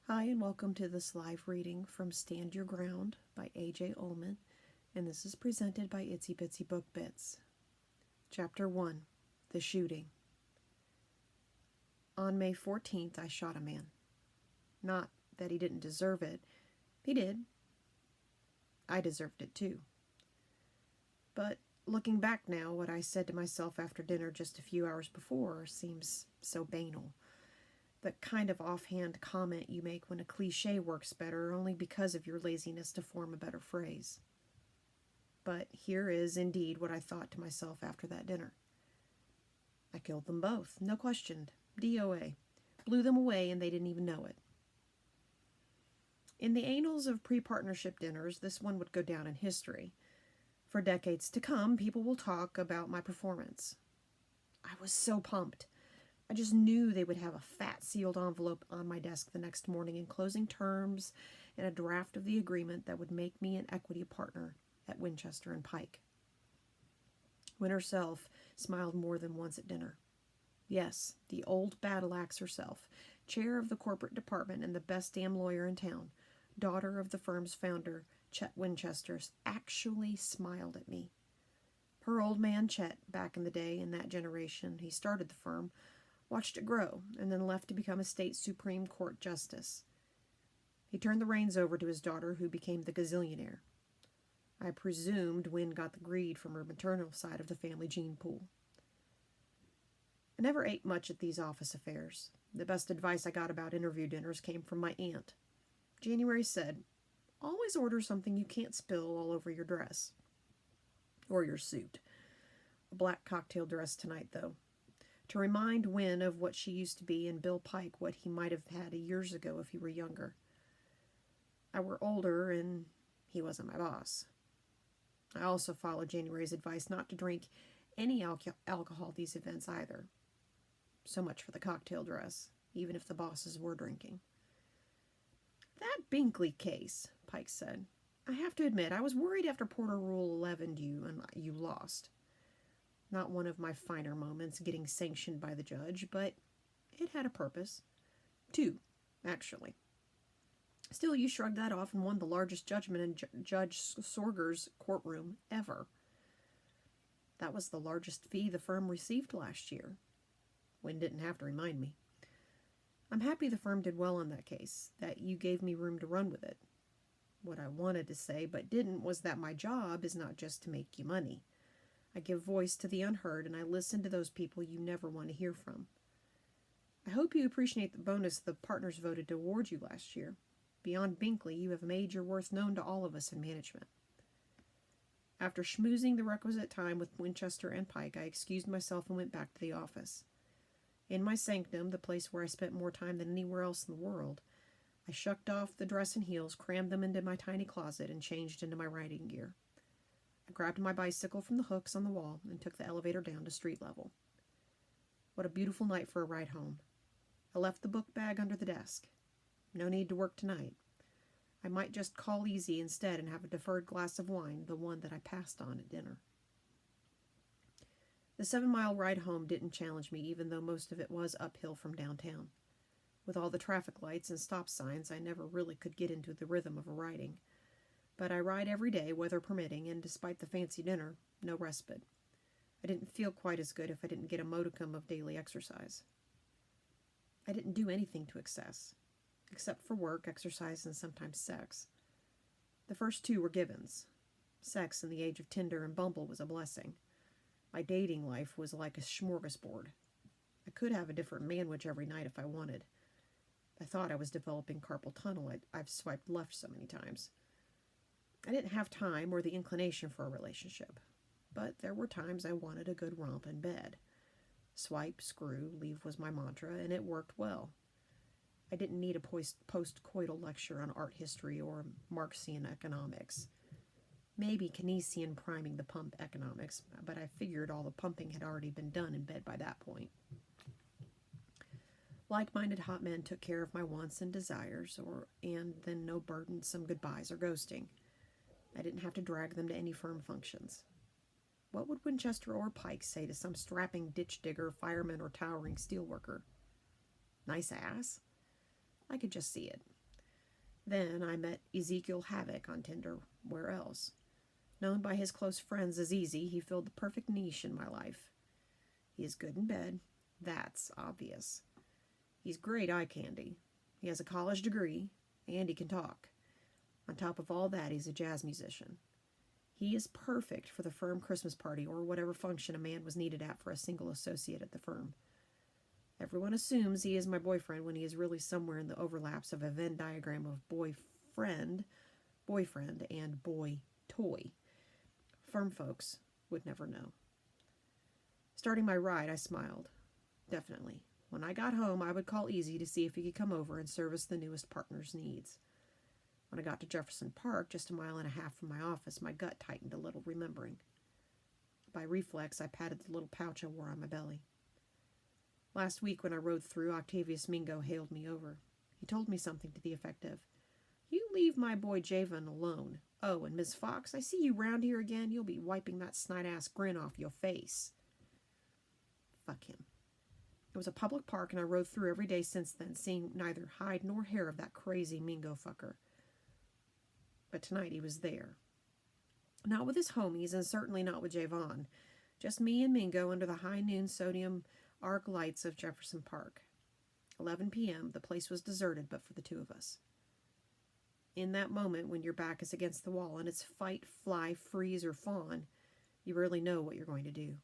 Hi, and welcome to this live reading from Stand Your Ground by A.J. Ullman, and this is presented by Itsy Bitsy Book Bits. Chapter 1, The Shooting. On May 14th, I shot a man. Not that he didn't deserve it. He did. I deserved it too. But looking back now, what I said to myself after dinner just a few hours before seems so banal. The kind of offhand comment you make when a cliche works better only because of your laziness to form a better phrase. But here is indeed what I thought to myself after that dinner. I killed them both, no question. DOA. Blew them away and they didn't even know it. In the annals of pre-partnership dinners, this one would go down in history. For decades to come, people will talk about my performance. I was so pumped. I just knew they would have a fat sealed envelope on my desk the next morning enclosing terms and a draft of the agreement that would make me an equity partner at Winchester and Pike. Wynne herself smiled more than once at dinner. Yes, the old battle axe herself, chair of the corporate department and the best damn lawyer in town, daughter of the firm's founder, Chet Winchester, actually smiled at me. Her old man, Chet, back in the day, in that generation he started the firm, watched it grow, and then left to become a state Supreme Court justice. He turned the reins over to his daughter, who became the gazillionaire. I presumed Wynne got the greed from her maternal side of the family gene pool. I never ate much at these office affairs. The best advice I got about interview dinners came from my aunt. January said, "Always order something you can't spill all over your dress. Or your suit. A black cocktail dress tonight, though. To remind Wynne of what she used to be and Bill Pike what he might have had years ago if he were younger. I were older and he wasn't my boss." I also followed January's advice not to drink any alcohol at these events either. So much for the cocktail dress, even if the bosses were drinking. "That Binkley case," Pike said. "I have to admit, I was worried after Porter Rule 11'd you and you lost. Not one of my finer moments getting sanctioned by the judge, but it had a purpose. Two, actually. Still, you shrugged that off and won the largest judgment in Judge Sorger's courtroom ever. That was the largest fee the firm received last year." Wynne didn't have to remind me. "I'm happy the firm did well on that case, that you gave me room to run with it. What I wanted to say but didn't was that my job is not just to make you money. I give voice to the unheard, and I listen to those people you never want to hear from. I hope you appreciate the bonus the partners voted to award you last year. Beyond Binkley, you have made your worth known to all of us in management." After schmoozing the requisite time with Winchester and Pike, I excused myself and went back to the office. In my sanctum, the place where I spent more time than anywhere else in the world, I shucked off the dress and heels, crammed them into my tiny closet, and changed into my riding gear. I grabbed my bicycle from the hooks on the wall and took the elevator down to street level. What a beautiful night for a ride home. I left the book bag under the desk. No need to work tonight. I might just call easy instead and have a deferred glass of wine, the one that I passed on at dinner. The 7-mile ride home didn't challenge me, even though most of it was uphill from downtown. With all the traffic lights and stop signs, I never really could get into the rhythm of a riding. But I ride every day, weather permitting, and despite the fancy dinner, no respite. I didn't feel quite as good if I didn't get a modicum of daily exercise. I didn't do anything to excess, except for work, exercise, and sometimes sex. The first two were givens. Sex in the age of Tinder and Bumble was a blessing. My dating life was like a smorgasbord. I could have a different manwich every night if I wanted. I thought I was developing carpal tunnel. I've swiped left so many times. I didn't have time or the inclination for a relationship, but there were times I wanted a good romp in bed. Swipe, screw, leave was my mantra, and it worked well. I didn't need a post-coital lecture on art history or Marxian economics. Maybe Keynesian priming the pump economics, but I figured all the pumping had already been done in bed by that point. Like-minded hot men took care of my wants and desires, and then no burdensome goodbyes or ghosting. I didn't have to drag them to any firm functions. What would Winchester or Pike say to some strapping ditch digger, fireman, or towering steelworker? Nice ass? I could just see it. Then I met Ezekiel Havoc on Tinder. Where else? Known by his close friends as Easy, he filled the perfect niche in my life. He is good in bed. That's obvious. He's great eye candy. He has a college degree, and he can talk. On top of all that, he's a jazz musician. He is perfect for the firm Christmas party or whatever function a man was needed at for a single associate at the firm. Everyone assumes he is my boyfriend when he is really somewhere in the overlaps of a Venn diagram of boyfriend, and boy toy. Firm folks would never know. Starting my ride, I smiled. Definitely. When I got home, I would call Easy to see if he could come over and service the newest partner's needs. When I got to Jefferson Park, just a mile and a half from my office, my gut tightened a little, remembering. By reflex, I patted the little pouch I wore on my belly. Last week, when I rode through, Octavius Mingo hailed me over. He told me something to the effect of, "You leave my boy Javon alone. Oh, and Miss Fox, I see you round here again. You'll be wiping that snide-ass grin off your face." Fuck him. It was a public park, and I rode through every day since then, seeing neither hide nor hair of that crazy Mingo fucker. But tonight he was there. Not with his homies, and certainly not with Javon. Just me and Mingo under the high noon sodium arc lights of Jefferson Park. 11 p.m., the place was deserted but for the two of us. In that moment, when your back is against the wall and it's fight, fly, freeze, or fawn, you rarely know what you're going to do.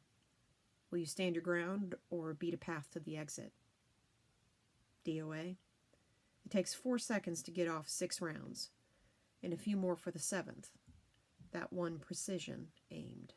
Will you stand your ground or beat a path to the exit? DOA? It takes 4 seconds to get off 6 rounds, and a few more for the 7th. That one precision aimed.